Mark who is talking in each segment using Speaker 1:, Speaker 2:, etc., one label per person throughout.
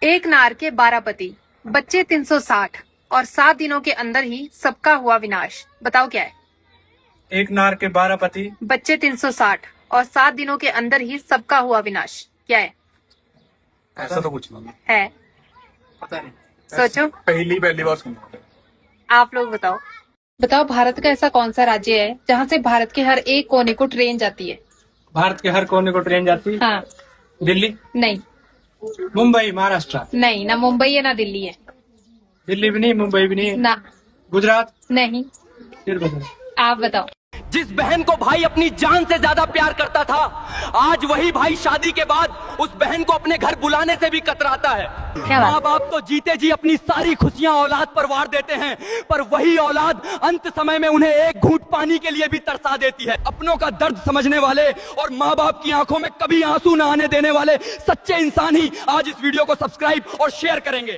Speaker 1: एक नार के 12 पति, बच्चे 360 और 7 दिनों के अंदर ही सबका हुआ विनाश। बताओ क्या है?
Speaker 2: एक नार के 12 पति,
Speaker 1: बच्चे 360 और 7 दिनों के अंदर ही सबका हुआ विनाश। क्या है?
Speaker 2: ऐसा तो कुछ नहीं
Speaker 1: है,
Speaker 2: पता नहीं।
Speaker 1: सोचो।
Speaker 2: पहली बार सुना।
Speaker 1: आप लोग बताओ। बताओ, भारत का ऐसा कौन सा राज्य है जहाँ से भारत के हर एक कोने को ट्रेन जाती है?
Speaker 2: भारत के हर कोने को ट्रेन जाती है?
Speaker 1: हाँ।
Speaker 2: दिल्ली?
Speaker 1: नहीं।
Speaker 2: मुंबई, महाराष्ट्र?
Speaker 1: नहीं, ना मुंबई है ना दिल्ली है।
Speaker 2: दिल्ली भी नहीं, मुंबई भी नहीं,
Speaker 1: ना।
Speaker 2: गुजरात?
Speaker 1: नहीं।
Speaker 2: फिर बताओ।
Speaker 1: आप बताओ।
Speaker 3: जिस बहन को भाई अपनी जान से ज्यादा प्यार करता था, आज वही भाई शादी के बाद उस बहन को अपने घर बुलाने से भी कतराता है।
Speaker 1: क्या बात?
Speaker 3: माँ बाप तो जीते जी अपनी सारी खुशियां औलाद पर वार देते हैं, पर वही औलाद अंत समय में उन्हें एक घूंट पानी के लिए भी तरसा देती है। अपनों का दर्द समझने वाले और माँ बाप की आंखों में कभी आंसू न आने देने वाले सच्चे इंसान ही आज इस वीडियो को सब्सक्राइब और शेयर करेंगे।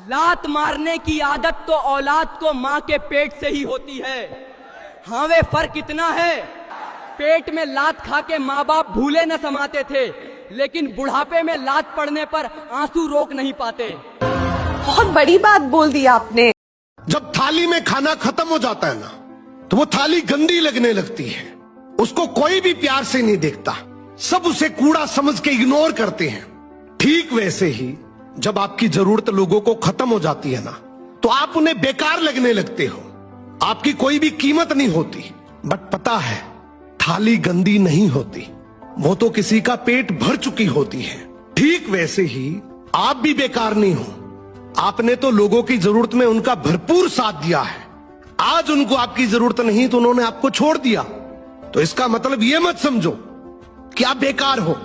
Speaker 3: लात मारने की आदत तो औलाद को माँ के पेट से ही होती है। हाँ, वे फर्क इतना है, पेट में लात खा के माँ बाप भूले न समाते थे, लेकिन बुढ़ापे में लात पड़ने पर आंसू रोक नहीं पाते।
Speaker 4: बहुत बड़ी बात बोल दी आपने।
Speaker 5: जब थाली में खाना खत्म हो जाता है ना, तो वो थाली गंदी लगने लगती है। उसको कोई भी प्यार से नहीं देखता, सब उसे कूड़ा समझ के इग्नोर करते हैं। ठीक वैसे ही जब आपकी जरूरत लोगों को खत्म हो जाती है ना, तो आप उन्हें बेकार लगने लगते हो। आपकी कोई भी कीमत नहीं होती। बट पता है, थाली गंदी नहीं होती, वो तो किसी का पेट भर चुकी होती है। ठीक वैसे ही आप भी बेकार नहीं हो। आपने तो लोगों की जरूरत में उनका भरपूर साथ दिया है। आज उनको आपकी जरूरत नहीं तो उन्होंने आपको छोड़ दिया। तो इसका मतलब ये मत समझो कि आप बेकार हो।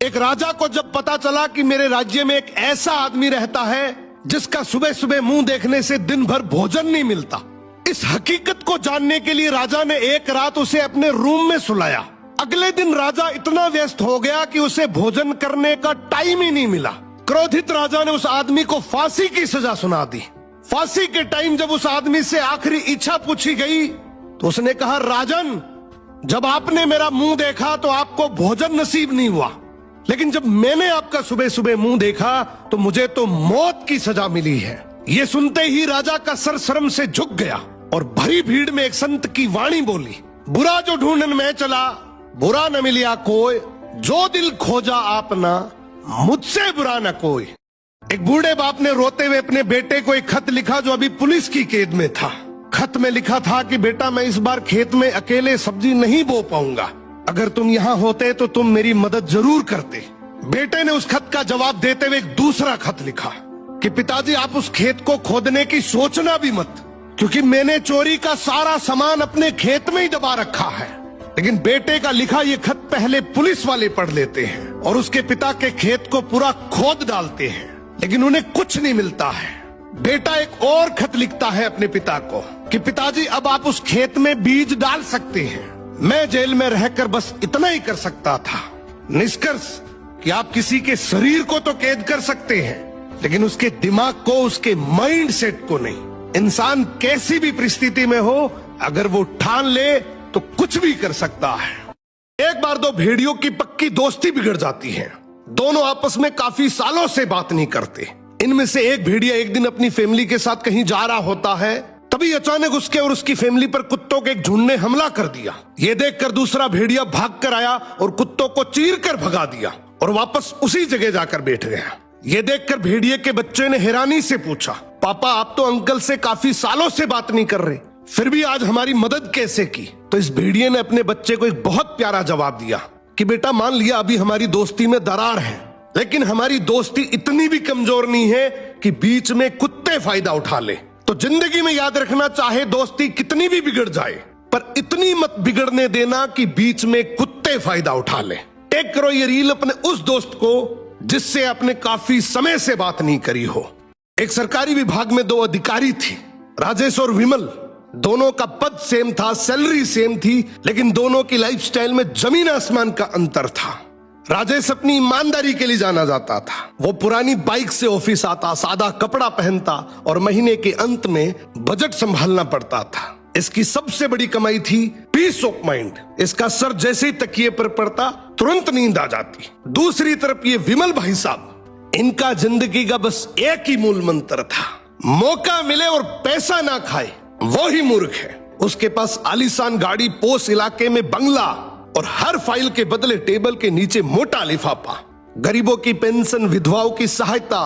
Speaker 5: एक राजा को जब पता चला कि मेरे राज्य में एक ऐसा आदमी रहता है जिसका सुबह सुबह मुंह देखने से दिन भर भोजन नहीं मिलता, इस हकीकत को जानने के लिए राजा ने एक रात उसे अपने रूम में सुलाया। अगले दिन राजा इतना व्यस्त हो गया कि उसे भोजन करने का टाइम ही नहीं मिला। क्रोधित राजा ने उस आदमी को फांसी की सजा सुना दी। फांसी के टाइम जब उस आदमी से आखिरी इच्छा पूछी गई तो उसने कहा, राजन, जब आपने मेरा मुंह देखा तो आपको भोजन नसीब नहीं हुआ, लेकिन जब मैंने आपका सुबह सुबह मुंह देखा तो मुझे तो मौत की सजा मिली है। ये सुनते ही राजा का सर शर्म से झुक गया और भरी भीड़ में एक संत की वाणी बोली, बुरा जो ढूंढन में चला, बुरा न मिलिया कोई, जो दिल खोजा आपना, मुझसे बुरा न कोई। एक बूढ़े बाप ने रोते हुए अपने बेटे को एक खत लिखा जो अभी पुलिस की कैद में था। खत में लिखा था कि बेटा, मैं इस बार खेत में अकेले सब्जी नहीं बो पाऊंगा, अगर तुम यहाँ होते तो तुम मेरी मदद जरूर करते। बेटे ने उस खत का जवाब देते हुए एक दूसरा खत लिखा कि पिताजी, आप उस खेत को खोदने की सोचना भी मत, क्योंकि मैंने चोरी का सारा सामान अपने खेत में ही दबा रखा है। लेकिन बेटे का लिखा ये खत पहले पुलिस वाले पढ़ लेते हैं और उसके पिता के खेत को पूरा खोद डालते हैं, लेकिन उन्हें कुछ नहीं मिलता है। बेटा एक और खत लिखता है अपने पिता को कि पिताजी, अब आप उस खेत में बीज डाल सकते हैं। मैं जेल में रहकर बस इतना ही कर सकता था। निष्कर्ष कि आप किसी के शरीर को तो कैद कर सकते हैं, लेकिन उसके दिमाग को, उसके माइंड सेट को नहीं। इंसान कैसी भी परिस्थिति में हो, अगर वो ठान ले तो कुछ भी कर सकता है। एक बार दो भेड़ियों की पक्की दोस्ती बिगड़ जाती है। दोनों आपस में काफी सालों से बात नहीं करते। इनमें से एक भेड़िया एक दिन अपनी फैमिली के साथ कहीं जा रहा होता है, तभी अचानक उसके और उसकी फैमिली पर कुत्तों के एक झुंड ने हमला कर दिया। ये देखकर दूसरा भेड़िया भाग कर आया और कुत्तों को चीर कर भगा दिया और वापस उसी जगह जाकर बैठ गया। ये देखकर भेड़िए के बच्चे ने हैरानी से पूछा, पापा, आप तो अंकल से काफी सालों से बात नहीं कर रहे, फिर भी आज हमारी मदद कैसे की? तो इस भेड़िए ने अपने बच्चे को एक बहुत प्यारा जवाब दिया कि बेटा, मान लिया अभी हमारी दोस्ती में दरार है, लेकिन हमारी दोस्ती इतनी भी कमजोर नहीं है कि बीच में कुत्ते फायदा उठा ले। तो जिंदगी में याद रखना, चाहे दोस्ती कितनी भी बिगड़ जाए, पर इतनी मत बिगड़ने देना कि बीच में कुत्ते फायदा उठा ले। टेक करो ये रील अपने उस दोस्त को जिससे आपने काफी समय से बात नहीं करी हो। एक सरकारी विभाग में दो अधिकारी थे, राजेश और विमल। दोनों का पद सेम था, सैलरी सेम थी, लेकिन दोनों की लाइफस्टाइल में जमीन आसमान का अंतर था। राजेश अपनी ईमानदारी के लिए जाना जाता था। वो पुरानी बाइक से ऑफिस आता, सादा कपड़ा पहनता और महीने के अंत में बजट संभालना पड़ता था। इसकी सबसे बड़ी कमाई थी पीस ऑफ माइंड। इसका सर जैसे ही तकिए पर पड़ता तुरंत नींद आ जाती। दूसरी तरफ ये विमल भाई साहब, इनका जिंदगी का बस एक ही मूल मंत्र था, मौका मिले और पैसा ना खाए वो ही मूर्ख है। उसके पास आलीशान गाड़ी, पोस्ट इलाके में बंगला और हर फाइल के बदले टेबल के नीचे मोटा लिफाफा। गरीबों की पेंशन, विधवाओं की सहायता,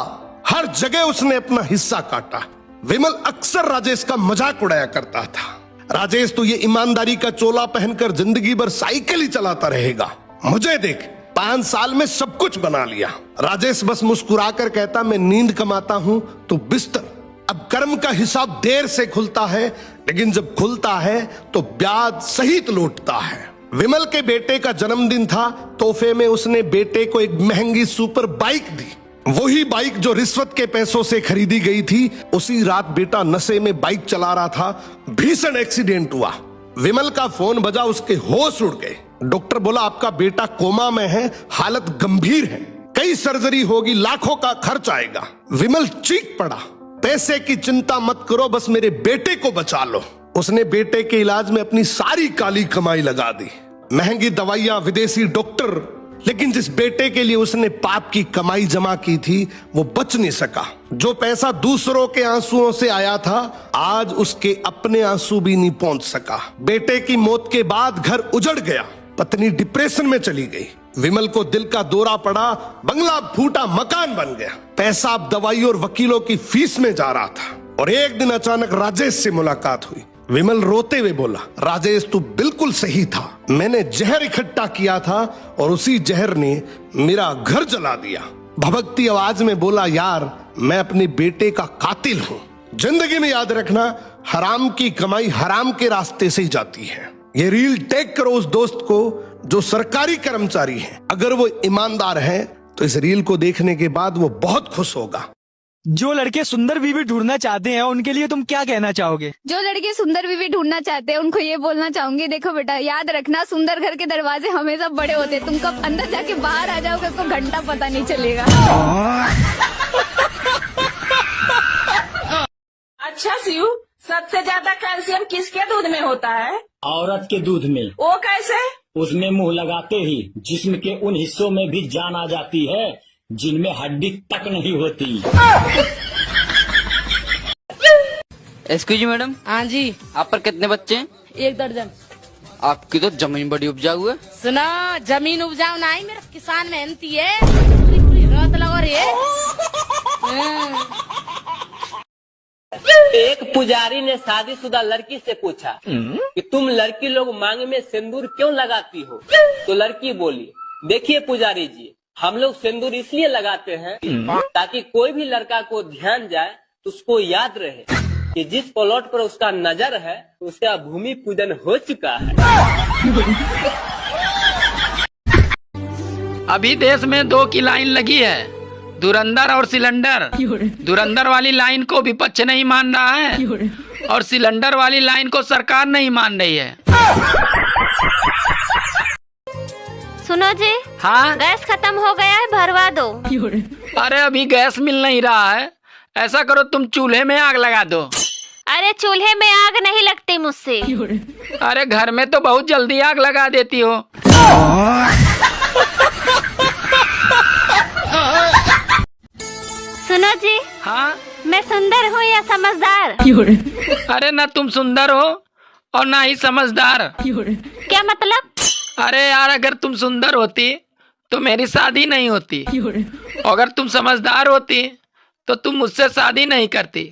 Speaker 5: हर जगह उसने अपना हिस्सा काटा। विमल अक्सर राजेश का मजाक उड़ाया करता था, राजेश तो ये ईमानदारी का चोला पहनकर जिंदगी भर साइकिल ही चलाता रहेगा, मुझे देख 5 साल में सब कुछ बना लिया। राजेश बस मुस्कुराकर कहता, मैं नींद कमाता हूं तो बिस्तर। अब कर्म का हिसाब देर से खुलता है, लेकिन जब खुलता है तो ब्याज सहित लौटता है। विमल के बेटे का जन्मदिन था, तोहफे में उसने बेटे को एक महंगी सुपर बाइक दी, वही बाइक जो रिश्वत के पैसों से खरीदी गई थी। उसी रात बेटा नशे में बाइक चला रहा था, भीषण एक्सीडेंट हुआ। विमल का फोन बजा, उसके होश उड़ गए। डॉक्टर बोला आपका बेटा कोमा में है, हालत गंभीर है, कई सर्जरी होगी, लाखों का खर्च आएगा। विमल चीख पड़ा, पैसे की चिंता मत करो, बस मेरे बेटे को बचा लो। उसने बेटे के इलाज में अपनी सारी काली कमाई लगा दी, महंगी दवाइयां, विदेशी डॉक्टर, लेकिन जिस बेटे के लिए उसने पाप की कमाई जमा की थी वो बच नहीं सका। जो पैसा दूसरों के आंसुओं से आया था, आज उसके अपने आंसू भी नहीं पहुंच सका। बेटे की मौत के बाद घर उजड़ गया, पत्नी डिप्रेशन में चली गई। विमल को दिल का दौरा पड़ा, बंगला फूटा, मकान बन गया। पैसा अब दवाई और वकीलों की फीस में जा रहा था। और एक दिन अचानक राजेश से मुलाकात हुई। विमल रोते हुए बोला, राजेश तू बिल्कुल सही था, मैंने जहर इकट्ठा किया था और उसी जहर ने मेरा घर जला दिया। भभकती आवाज में बोला, यार मैं अपने बेटे का कातिल हूं। जिंदगी में याद रखना, हराम की कमाई हराम के रास्ते से ही जाती है। ये रील टैग करो उस दोस्त को जो सरकारी कर्मचारी है, अगर वो ईमानदार है तो इस रील को देखने के बाद वो बहुत खुश होगा।
Speaker 6: जो लड़के सुंदर बीवी ढूंढना चाहते हैं उनके लिए तुम क्या कहना चाहोगे?
Speaker 7: जो लड़के सुंदर बीवी ढूंढना चाहते हैं उनको ये बोलना चाहूंगी, देखो बेटा याद रखना, सुंदर घर के दरवाजे हमेशा बड़े होते हैं, तुम कब अंदर जाके बाहर आ जाओगे तो घंटा पता नहीं चलेगा।
Speaker 8: अच्छा शिव, सबसे ज्यादा कैल्शियम किसके दूध में होता है?
Speaker 9: औरत के दूध में।
Speaker 8: वो कैसे?
Speaker 9: उसमें मुंह लगाते ही जिस्म के उन हिस्सों में भी जान आ जाती है जिनमें हड्डी तक नहीं होती।
Speaker 10: Excuse me madam.
Speaker 11: हाँ जी।
Speaker 10: आप पर कितने बच्चे हैं?
Speaker 11: 1 दर्जन।
Speaker 10: आपकी तो जमीन बड़ी उपजाऊ है।
Speaker 11: सुना, जमीन उपजाऊ नहीं, मेरा किसान मेहनती है, पूरी पूरी रात लगा रही है।
Speaker 12: एक पुजारी ने शादीशुदा लड़की से पूछा कि तुम लड़की लोग मांग में सिंदूर क्यों लगाती हो? तो लड़की बोली, देखिए पुजारी जी, हम लोग सिंदूर इसलिए लगाते हैं ताकि कोई भी लड़का को ध्यान जाए तो उसको याद रहे कि जिस प्लॉट पर उसका नजर है उसका भूमि पूजन हो चुका है।
Speaker 13: अभी देश में 2 की लाइन लगी है, धुरंधर और सिलेंडर। धुरंधर वाली लाइन को विपक्ष नहीं मान रहा है और सिलेंडर वाली लाइन को सरकार नहीं मान रही है।
Speaker 14: सुनो जी।
Speaker 13: हाँ,
Speaker 14: गैस खत्म हो गया है, भरवा दो।
Speaker 13: अरे अभी गैस मिल नहीं रहा है, ऐसा करो तुम चूल्हे में आग लगा दो।
Speaker 14: अरे चूल्हे में आग नहीं लगती मुझसे।
Speaker 13: अरे घर में तो बहुत जल्दी आग लगा देती हो।
Speaker 14: सुनो जी।
Speaker 13: हाँ,
Speaker 14: मैं सुंदर हूँ या समझदार?
Speaker 13: अरे ना तुम सुंदर हो और ना ही समझदार।
Speaker 14: क्या मतलब?
Speaker 13: अरे यार, अगर तुम सुंदर होती तो मेरी शादी नहीं होती, अगर तुम समझदार होती तो तुम मुझसे शादी नहीं करती।